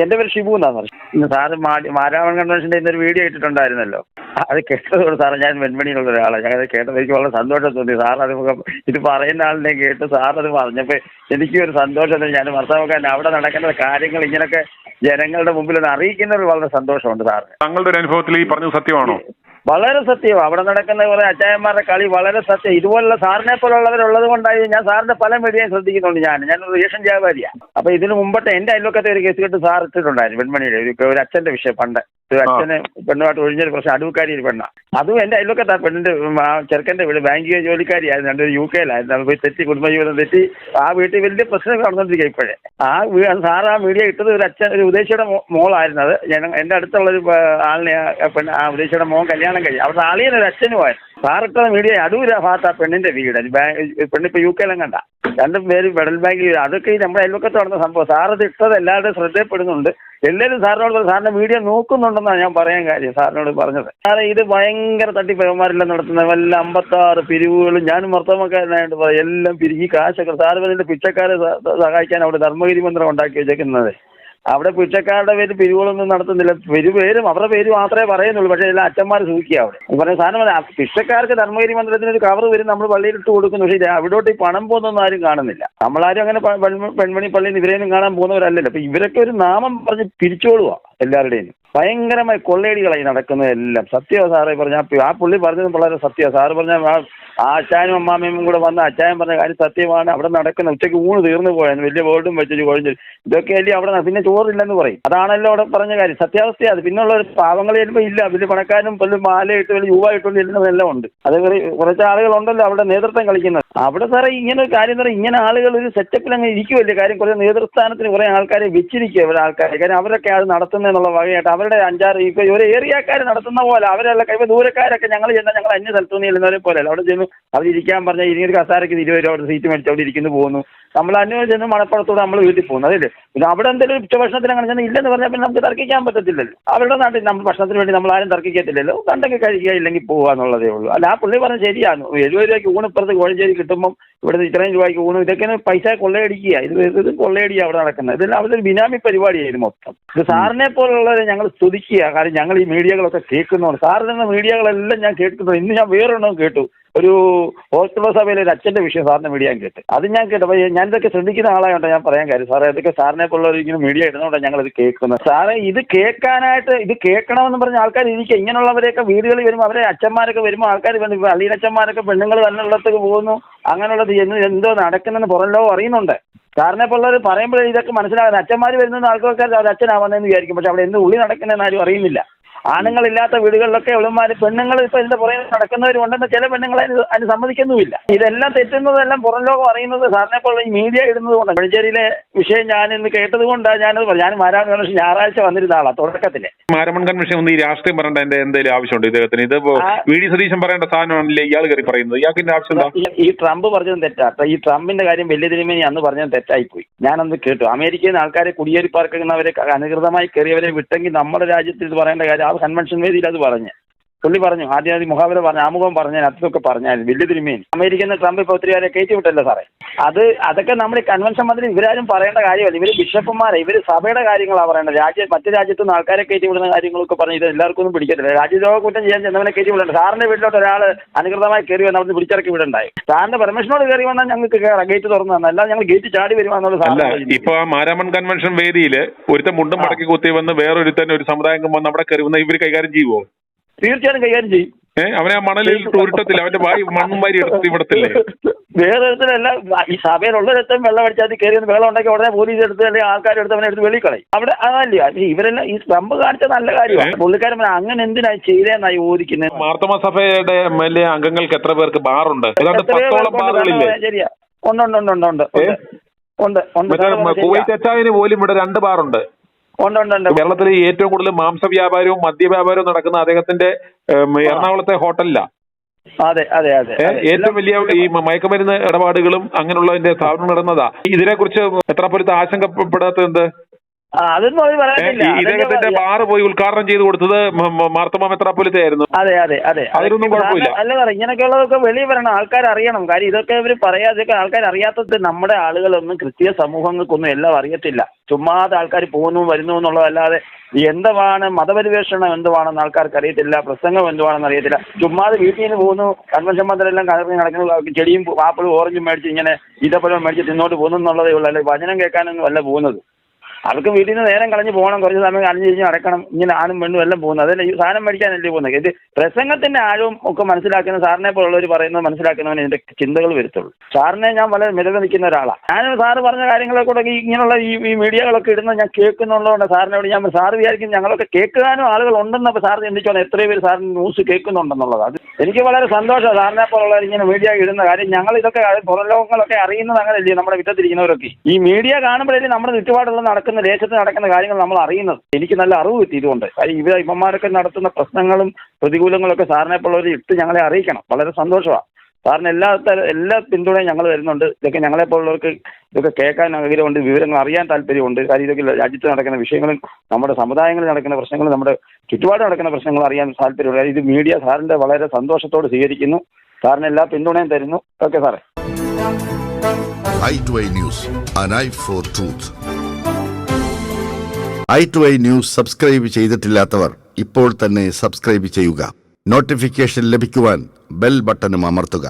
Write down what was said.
എന്റെ പേര് ഷിബു എന്നാന്ന് പറഞ്ഞു. ഇന്ന് സാറ് മാരാമൺ കൺവെൻഷന്റെ ഇന്നൊരു വീഡിയോ ഇട്ടിട്ടുണ്ടായിരുന്നല്ലോ. അത് കേട്ടതോട് സാറ് ഞാൻ വെൺമണിയിലുള്ള ഒരാളാണ്. ഞങ്ങൾ കേട്ടത് എനിക്ക് വളരെ സന്തോഷം തോന്നി. സാർ അത് ഇത് പറയുന്ന ആളിനെ കേട്ട് സാറത് പറഞ്ഞപ്പോൾ എനിക്കും ഒരു സന്തോഷം. ഞാൻ ഭർത്താവൊക്കെ അവിടെ നടക്കുന്ന കാര്യങ്ങൾ ഇങ്ങനെയൊക്കെ ജനങ്ങളുടെ മുമ്പിൽ ഒന്ന് അറിയിക്കുന്നതിൽ വളരെ സന്തോഷമുണ്ട് സാറിന്. താങ്കളുടെ ഒരു അനുഭവത്തിൽ ഈ പറഞ്ഞത് സത്യമാണോ? വളരെ സത്യമാണ്. അവിടെ നടക്കുന്ന കുറെ അച്ചായന്മാരുടെ കളി വളരെ സത്യം. ഇതുപോലുള്ള സാറിനെ പോലുള്ളവരുള്ളത് കൊണ്ടായി ഞാൻ സാറിന്റെ പല മീഡിയയും ശ്രദ്ധിക്കുന്നുണ്ട്. ഞാനൊരു റേഷൻ വ്യാപാരിയാണ്. അപ്പൊ ഇതിന് മുമ്പത്തെ എന്റെ അയൽവക്കത്തെ ഒരു കേസ് കേട്ട് സാർ ഇട്ടിട്ടുണ്ടായിരുന്നു വെൺമണിയുടെ ഒരു അച്ഛന്റെ വിഷയം. പണ്ട് ഒരു അച്ഛന് പെണ്ണുമായിട്ട് ഒഴിഞ്ഞൊരു പ്രശ്നം, അടൂക്കാരി ഒരു പെണ്ണ. അതും എന്റെ അയൽവക്കത്താ പെണ്ണിന്റെ ചെറുക്കന്റെ വീട് ബാങ്ക് ജോലിക്കാരിയായിരുന്നു. രണ്ടു UK യിലായിരുന്നു. പോയി തെറ്റി കുടുംബജീവിതം തെറ്റി ആ വീട്ടിൽ വലിയ പ്രശ്നം നടന്നുകൊണ്ടിരിക്കുക ഇപ്പോഴേ. സാർ ആ വീഡിയോ ഇട്ടത് ഒരു ഉദ്ദേശിയുടെ മോളായിരുന്നു. അത് എന്റെ അടുത്തുള്ളൊരു ആളിനെ ആ ഉദ്ദേശിയുടെ മോൻ കല്യാണം കഴിയും. അവിടെ ആളിയൊരു അച്ഛനുമായിരുന്നു. സാറിട്ട മീഡിയ അടൂര ഭാഗത്ത് ആ പെണ്ണിന്റെ വീട്. പെണ്ണിപ്പോ UK കണ്ട രണ്ടും പേര് ഫെഡറൽ ബാങ്കിൽ. അതൊക്കെ ഈ നമ്മുടെ അയൽവക്കത്ത് നടന്ന സംഭവം. സാറത് ഇട്ടത് എല്ലാവരുടെയും ശ്രദ്ധയപ്പെടുന്നുണ്ട്. എല്ലാവരും സാറിനോട് സാറിന്റെ വീഡിയോ നോക്കുന്നുണ്ടെന്നാണ് ഞാൻ പറയാൻ കാര്യം. സാറിനോട് പറഞ്ഞത് സാറേ ഇത് ഭയങ്കര തട്ടിപ്പയന്മാരെല്ലാം നടത്തുന്ന വല്ല 56 പിരിവുകളും ഞാനും ഭർത്താവക്കാരനായിട്ട് പറയാം. എല്ലാം പിരികി കാശൊക്കെ സാറ് പറഞ്ഞിട്ട് പിച്ചക്കാരെ സഹായിക്കാൻ അവിടെ ധർമ്മഗിരി മന്ദിരം ഉണ്ടാക്കി വെച്ചേക്കുന്നത്. അവിടെ പിച്ചക്കാരുടെ പേര് പിരിവുകളൊന്നും നടത്തുന്നില്ല. പേരും അവരുടെ പേര് മാത്രമേ പറയുന്നുള്ളൂ. പക്ഷേ എല്ലാം അച്ഛന്മാർ സൂക്ഷിക്കുക. അവിടെ പറഞ്ഞ സാധനം പിച്ചക്കാർക്ക് ധർമ്മഗിരി മന്ദിരത്തിന് ഒരു കവർ വരും, നമ്മൾ പള്ളിയിൽ ഇട്ട് കൊടുക്കുന്നു. പക്ഷേ അവിടോട്ട് ഈ പണം പോകുന്നൊന്നും ആരും കാണുന്നില്ല. നമ്മളാരും അങ്ങനെ പെൺമണി പള്ളിയിൽ ഇവരെയൊന്നും കാണാൻ പോകുന്നവരല്ലല്ലോ. അപ്പൊ ഇവരൊക്കെ ഒരു നാമം പറഞ്ഞ് പിരിച്ചോളുക എല്ലാവരുടെയും. ഭയങ്കരമായി കൊള്ളയടികളായി നടക്കുന്നതെല്ലാം. സത്യമാണ് സാറേ പറഞ്ഞ ആ പുള്ളി പറഞ്ഞത് വളരെ സത്യമാണ്. സാറ് പറഞ്ഞ ആ അച്ചായനും അമ്മാമ്മയും കൂടെ വന്ന അച്ചായൻ പറഞ്ഞ കാര്യം സത്യമാണ്. അവിടെ നടക്കുന്ന ഉച്ചയ്ക്ക് ഊണ് തീർന്നു പോയാൽ വലിയ ബോർഡും വെച്ചിട്ട് കുഴഞ്ഞു ഇതൊക്കെ അല്ലേ അവിടെ. പിന്നെ ചോറില്ലെന്ന് പറയും. അതാണല്ലോ അവിടെ പറഞ്ഞ കാര്യം. സത്യാവസ്ഥയാണ്. പിന്നുള്ള ഒരു പാവങ്ങൾ ചെല്ലുമ്പോൾ ഇല്ല. വലിയ പണക്കാരും വലിയ മാലയിട്ട് വലിയ യുവായിട്ടുള്ള ചെല്ലുന്നതെല്ലാം ഉണ്ട്. അത് കുറച്ച് ആളുകളുണ്ടല്ലോ അവിടെ നേതൃത്വം കളിക്കുന്നത്. അവിടെ സാറേ ഇങ്ങനെ ഒരു കാര്യം പറയാം. ഇങ്ങനെ ആളുകൾ ഒരു സെറ്റപ്പിൽ അങ്ങ് ഇരിക്കുമല്ലേ. കാര്യം കുറേ നേതൃസ്ഥാനത്തിന് കുറേ ആൾക്കാരെ വെച്ചിരിക്കുക. അവരുടെ ആൾക്കാരെ കാര്യം അവരൊക്കെ അത് നടത്തുന്നതെന്നുള്ള വകയായിട്ട് അവരുടെ 5-6 ഇപ്പൊ ഒരു ഏരിയക്കാർ നടത്തുന്ന പോലെ അവരല്ല. ഇപ്പൊ ദൂരക്കാരൊക്കെ ഞങ്ങൾ അന്യ സ്ഥലത്തുനിന്ന് ചെല്ലുന്നവരെ പോലെ അവിടെ ചെന്ന് അവരിയ്ക്കാൻ പറഞ്ഞാൽ ഇനി ഒരു കസാരയ്ക്ക് 20 രൂപ അവിടെ സീറ്റ് മേടിച്ച് അവിടെ ഇരിക്കുന്നു പോകുന്നു. നമ്മൾ അന്വേഷിച്ച് ചെന്ന് മണപ്പുറത്തോടെ നമ്മൾ വീട്ടിൽ പോകുന്നു. അതല്ലേ. പിന്നെ അവിടെ എന്തെങ്കിലും ഉച്ചഭക്ഷണത്തിന് അങ്ങനെ ചെന്ന് ഇല്ലെന്ന് പറഞ്ഞാൽ പിന്നെ നമുക്ക് തർക്കിക്കാൻ പറ്റത്തില്ലല്ലോ. അവരുടെ നാട്ടിൽ നമ്മൾ ഭക്ഷണത്തിന് വേണ്ടി നമ്മൾ ആരും തർക്കിക്കത്തില്ലല്ലോ. കണ്ടെങ്കിൽ കഴിക്കുക, ഇല്ലെങ്കിൽ പോകുക എന്നുള്ളതേ ഉള്ളൂ. അല്ല ആ പുള്ളി പറഞ്ഞ ശരിയാണ്. 70 രൂപയ്ക്ക് ഊണിപ്പുറത്ത് കോഴഞ്ചേരി കിട്ടുമ്പം ഇവിടെ ഇത്രയും രൂപയ്ക്ക് ഊണ് ഇതൊക്കെ പൈസ കൊള്ളയടിക്കുക. ഇത് കൊള്ളയടിക്കുക അവിടെ നടക്കുന്നത്. ഇതെല്ലാം അവിടെ ഒരു ബിനാമി പരിപാടിയായിരുന്നു മൊത്തം. ഇത് സാറിനെ പോലുള്ളവരെ ഞങ്ങൾ സ്തുതിക്കുക. കാരണം ഞങ്ങൾ ഈ മീഡിയകളൊക്കെ കേൾക്കുന്നതാണ്. സാറിന് മീഡിയകളെല്ലാം ഞാൻ കേൾക്കുന്നത്. ഇന്ന് ഞാൻ വേറൊരെണ്ണം കേട്ടു. ഒരു ഓർത്തഡോക്സ് സഭയിലെ ഒരു അച്ഛന്റെ വിഷയം സാറിന്റെ മീഡിയ കേട്ട്. അത് ഞാൻ കേട്ടു. അപ്പോൾ ഞാൻ ഇതൊക്കെ ശ്രദ്ധിക്കുന്ന ആളായോണ്ട് ഞാൻ പറയാൻ കാര്യം. സാറേ ഇതൊക്കെ സാറിനെ പോലുള്ളവർ ഇങ്ങനെ മീഡിയ ഇടുന്നതുകൊണ്ടാണ് ഞങ്ങളിത് കേൾക്കുന്നത്. സാറേ ഇത് കേൾക്കാനായിട്ട് ഇത് കേൾക്കണമെന്ന് പറഞ്ഞ ആൾക്കാർ ഇരിക്കുക. ഇങ്ങനെയുള്ളവരെയൊക്കെ വീടുകളിൽ വരുമ്പോൾ അവരെ അച്ഛന്മാരൊക്കെ വരുമ്പോൾ ആൾക്കാർ വന്ന് അളിയച്ചന്മാരൊക്കെ പെണ്ണുങ്ങൾ തന്നുള്ളടത്തേക്ക് പോകുന്നു. അങ്ങനെയുള്ളത് എന്തോ നടക്കുന്നെന്ന് പുറം ലോകം അറിയുന്നുണ്ട്. സാറിനെ പോലുള്ളവർ പറയുമ്പോഴേ ഇതൊക്കെ മനസ്സിലാകുന്നത്. അച്ഛന്മാർ വരുന്ന ആൾക്കാർക്ക് അവർ അച്ഛനാവുന്നതെന്ന് വിചാരിക്കും. പക്ഷെ അവിടെ എന്ത് ഉള്ളി നടക്കുന്നതെന്ന് ആരും അറിയുന്നില്ല. ആണുങ്ങളില്ലാത്ത വീടുകളിലൊക്കെ എവിടെമാര് പെണ്ണുങ്ങൾ ഇപ്പൊ ഇതിന്റെ പുറകെ നടക്കുന്നവരുണ്ടെന്ന് ചില പെണ്ണുങ്ങളെ അതിന് സമ്മതിക്കുന്നുമില്ല. ഇതെല്ലാം തെറ്റുന്നതെല്ലാം പുറം ലോകം അറിയുന്നത് സാറിനെ പോലെ ഈ മീഡിയ ഇടുന്നത് കൊണ്ടാണ്. വെളിച്ചേരിയിലെ വിഷയം ഞാൻ ഇന്ന് കേട്ടത് കൊണ്ടാണ് ഞാനത് പറഞ്ഞു. ഞാൻ മാരാമൺ കൺവെൻഷൻ ഞായറാഴ്ച വന്നിരുന്ന ആളാണ് തുടക്കത്തില്. മാരാമൺ കൺവെൻഷൻ ഒന്ന് ഈ രാഷ്ട്രീയം പറയേണ്ട എന്തെങ്കിലും ആവശ്യമുണ്ട് ഇദ്ദേഹത്തിന്? ഇത് VD സതീശൻ പറയേണ്ട സാധനമാണല്ലേ ഇയാൾ കയറി പറയുന്നത്. ഇയാൾക്ക് ആവശ്യം എന്താ? ഈ ട്രംപ് പറഞ്ഞത് തെറ്റാട്ടോ. ഈ ട്രംപിന്റെ കാര്യം വലിയ തിരുമേനി അന്ന് പറഞ്ഞത് തെറ്റായിപ്പോയി. ഞാനന്ന് കേട്ടു. അമേരിക്കയിൽ നിന്ന് ആൾക്കാരെ കുടിയേറി പാർക്കുന്നവരെ അനുകൃതമായി കയറിയവരെ വിട്ടെങ്കിൽ നമ്മുടെ രാജ്യത്തിൽ ഇത് പറയേണ്ട കാര്യം. ആ കൺവെൻഷൻ വേദിയിൽ അത് പറഞ്ഞു. പുള്ളി പറഞ്ഞു ആദ്യം മുഖാവര പറഞ്ഞു, ആമുഖം പറഞ്ഞാൽ അതൊക്കെ പറഞ്ഞാൽ വലിയ തിരുമേനി. അമേരിക്കയിൽ നിന്ന് ട്രംപ് ഇപ്പോൾ ഒത്തിരി പേരെ കയറ്റി വിട്ടല്ലോ സാറേ. അതൊക്കെ നമ്മുടെ കൺവെൻഷൻ മന്ത്രി ഇവരാരും പറയേണ്ട കാര്യമല്ല. ഇവർ ബിഷപ്പുമാരെ ഇവർ സഭയുടെ കാര്യങ്ങളാണ് പറയേണ്ടത്. മറ്റു രാജ്യത്തു നിന്ന് ആൾക്കാരെ കയറ്റി വിടുന്ന കാര്യങ്ങളൊക്കെ പറഞ്ഞ് ഇത് എല്ലാവർക്കും ഒന്നും പിടിക്കത്തില്ല. രാജ്യദ്രോഹ കുറ്റം ചെയ്യാൻ ചെന്നവനെ കയറ്റി വിടേണ്ട. സാറിന്റെ വീട്ടിലോട്ട് ഒരാൾ അനുകൃതമായി കയറി വന്നാൽ അവിടുന്ന് പിടിച്ചിറക്കി വിടണ്ടായി. സാറിന്റെ പെർമിഷനോട് കയറി വന്നാൽ ഞങ്ങൾക്ക് ഗേറ്റ് തുറന്നു തന്നെ, അല്ലാതെ ഞങ്ങൾ ഗേറ്റ് ചാടി വരുവാന്നുള്ള സാധനം. ഇപ്പൊ ആ മാരാമൺ കൺവെൻഷൻ വേദിയിൽ ഒരുത്തൻ മുണ്ടും മടക്കി കുത്തി വന്ന് വേറൊരുത്തൻ ഒരു സമുദായം വന്ന് അവിടെ കയറി വന്ന ഇവർ കൈകാര്യം ചെയ്യുമോ? തീർച്ചയായും കൈകാര്യം ചെയ്യും. അവനെ ആ മണലിൽ ഉരുട്ടത്തില്ല, അവന്റെ വായി മണ്ണും വാരി എടുത്ത് വിടത്തില്ലേ? വേറെ തരത്തിലല്ല. ഈ സഭയിലുള്ള രക്തം വെള്ളം അടിച്ചാൽ കയറി വെള്ളം ഉണ്ടാക്കി ഉടനെ പോലീസ് എടുത്ത് അല്ലെങ്കിൽ ആൾക്കാരെടുത്ത് അവനെ എടുത്ത് വെളിക്കളയും. അവിടെ അതല്ല ഇവരെല്ലാം ഈ ട്രംപ് കാണിച്ച നല്ല കാര്യമാണ്. പുള്ളിക്കാരൻ അങ്ങനെ എന്തിനായി ചെയ്തേന്നായി ചോദിക്കുന്നത്. മാർത്തോമാ സഭയുടെ MLA അംഗങ്ങൾക്ക് എത്ര പേർക്ക് ബാറുണ്ട്? ശരിയാ, ഉണ്ട്. കുവൈറ്റ് അച്ചാവിന് പോലും ഇവിടെ 2 ബാറുണ്ട്. കേരളത്തിൽ ഏറ്റവും കൂടുതൽ മാംസവ്യാപാരവും മദ്യവ്യാപാരവും നടക്കുന്ന അദ്ദേഹത്തിന്റെ എറണാകുളത്തെ ഹോട്ടലിലാണ്. അതെ. ഏറ്റവും വലിയ ഈ മയക്കുമരുന്ന് ഇടപാടുകളും അങ്ങനെയുള്ളതിന്റെ സ്ഥാപനം നടന്നതാ. ഇതിനെ കുറിച്ച് എത്ര പേർക്ക് ആശങ്കപ്പെടാത്തത് എന്ത്? അതൊന്നും അവർ പറയുന്നില്ല. ഇദ്ദേഹത്തിന്റെ ബാർ പോയി ഉദ്ഘാടനം ചെയ്ത് കൊടുത്തത് മാർത്തോമാ മെത്രാപ്പൊലീത്തയായിരുന്നു. അതെ അതെ അതെ, അതിലൊന്നും കുഴപ്പമില്ല. അല്ല സാറേ, ഇങ്ങനെയൊക്കെയുള്ളതൊക്കെ വെളിയിൽ വരണം, ആൾക്കാർ അറിയണം. കാര്യം ഇതൊക്കെ ഇവർ പറയാതൊക്കെ ആൾക്കാർ അറിയാത്തത് നമ്മുടെ ആളുകളൊന്നും ക്രിസ്തീയ സമൂഹങ്ങൾക്കൊന്നും എല്ലാം അറിയത്തില്ല. ചുമ്മാതെ ആൾക്കാർ പോകുന്നു വരുന്നു എന്നുള്ളതല്ലാതെ എന്തുവാണ് മതപരിവേഷണം എന്തുവാണെന്ന് ആൾക്കാർക്ക് അറിയത്തില്ല, പ്രസംഗം എന്തുവാണെന്ന് അറിയത്തില്ല. ചുമ്മാതെ വീട്ടിൽ നിന്ന് പോകുന്നു, കൺവെൻഷൻ മന്ത്രെല്ലാം കലർന്ന് നടക്കുന്നു, ചെടിയും ആപ്പിളും ഓറഞ്ചും മേടിച്ച് ഇങ്ങനെ ഈത്തപ്പഴം മേടിച്ച് തിന്നോട്ട് പോകുന്നു എന്നുള്ളതേ ഉള്ളൂ. അല്ലെ വചനം കേൾക്കാനൊന്നും അല്ല പോകുന്നത്. അവർക്ക് വീട്ടിൽ നിന്ന് നേരം കളഞ്ഞ് പോകണം, കുറച്ച് സമയം അണിഞ്ഞ് കഴിഞ്ഞ് നടക്കണം, ഇങ്ങനെ ആണും പെണ്ണും എല്ലാം പോകുന്നത്. അതല്ല ഈ സാധനം മേടിക്കാനല്ലേ പോകുന്നത്. ഇത് പ്രസംഗത്തിന്റെ ആഴവും ഒക്കെ മനസ്സിലാക്കുന്ന സാറിനെ പോലുള്ളവർ പറയുന്നത് മനസ്സിലാക്കുന്നവന് ഇതിന്റെ ചിന്തകൾ വരുത്തുള്ളൂ. സാറിനെ ഞാൻ വളരെ മികവ് നിൽക്കുന്ന ഒരാളാണ്. ഞാൻ സാറ് പറഞ്ഞ കാര്യങ്ങളെ കൂടെ ഇങ്ങനെയുള്ള ഈ മീഡിയകളൊക്കെ ഇടുന്നത് ഞാൻ കേൾക്കുന്നുള്ളതുകൊണ്ട് സാറിനോട് ഞാൻ സാറ് വിചാരിക്കും ഞങ്ങളൊക്കെ കേൾക്കാനും ആളുകൾ ഉണ്ടെന്ന്. അപ്പോൾ സാർ ചിന്തിച്ചോളാം എത്രയോ പേര് സാറിന് ന്യൂസ് കേൾക്കുന്നുണ്ടെന്നുള്ളത്. അത് എനിക്ക് വളരെ സന്തോഷമാണ്. സാറിനെ പോലുള്ളവർ ഇങ്ങനെ മീഡിയ ഇടുന്ന കാര്യം ഞങ്ങൾ ഇതൊക്കെ പുറം ലോകങ്ങളൊക്കെ അറിയുന്നത് അങ്ങനെയല്ലേ, നമ്മുടെ വിട്ടത്തിരിക്കുന്നവരൊക്കെ ഈ മീഡിയ കാണുമ്പോഴേ നമ്മുടെ ചുറ്റുപാടുള്ള നടക്കുന്ന ദേശത്ത് നടക്കുന്ന കാര്യങ്ങൾ നമ്മൾ അറിയുന്നത്. എനിക്ക് നല്ല അറിവ് കിട്ടി ഇതുകൊണ്ട്. കാര്യം ഇവന്മാരൊക്കെ നടത്തുന്ന പ്രശ്നങ്ങളും പ്രതികൂലങ്ങളൊക്കെ സാറിനെ പോലുള്ളവർ ഇട്ട് ഞങ്ങളെ അറിയിക്കണം. വളരെ സന്തോഷമാണ്. സാറിന് എല്ലാ പിന്തുണയും ഞങ്ങൾ തരുന്നുണ്ട്. ഇതൊക്കെ ഞങ്ങളെപ്പോലുള്ളവർക്ക് ഇതൊക്കെ കേൾക്കാൻ ആഗ്രഹമുണ്ട്, വിവരങ്ങൾ അറിയാൻ താല്പര്യമുണ്ട്. കാര്യം ഇതൊക്കെ രാജ്യത്ത് നടക്കുന്ന വിഷയങ്ങളും നമ്മുടെ സമുദായങ്ങളിൽ നടക്കുന്ന പ്രശ്നങ്ങളും നമ്മുടെ ചുറ്റുപാട് നടക്കുന്ന പ്രശ്നങ്ങൾ അറിയാൻ താല്പര്യമുണ്ട്. കാര്യം ഇത് മീഡിയ സാറിൻ്റെ വളരെ സന്തോഷത്തോട് സ്വീകരിക്കുന്നു. സാറിന് എല്ലാ പിന്തുണയും തരുന്നു. ഓക്കെ സാറേ. i2i News, an eye for truth. i2i News subscribe ചെയ്തിട്ടില്ലാത്തവർ ഇപ്പോൾ തന്നെ സബ്സ്ക്രൈബ് ചെയ്യുക. നോട്ടിഫിക്കേഷൻ ലഭിക്കുവാൻ ബെൽ ബട്ടണും അമർത്തുക.